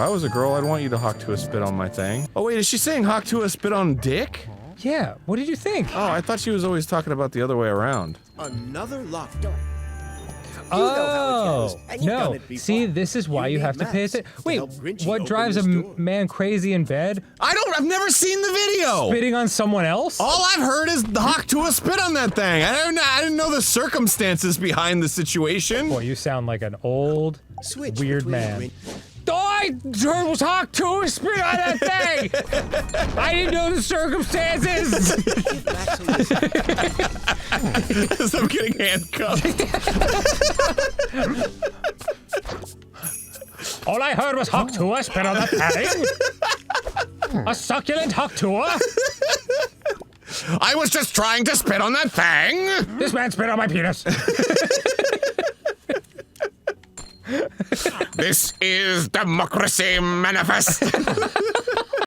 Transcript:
I was a girl, I'd want you to Hawktua spit on my thing. Oh wait, is she saying Hawktua spit on dick? Yeah, what did you think? Oh, I thought she was always talking about the other way around. Another locked door. Oh, no. See, this is why you have to pay attention. Wait, what drives a man crazy in bed? I've never seen the video! Spitting on someone else? All I've heard is the Hawktua spit on that thing. I didn't know the circumstances behind the situation. Boy, you sound like an old, weird man. All I heard was Hawktua spit on that thing! I didn't know the circumstances! As I'm getting handcuffed. All I heard was Hawktua spit on that thing! A succulent Hawktua! I was just trying to spit on that thing! This man spit on my penis! This is Democracy Manifest!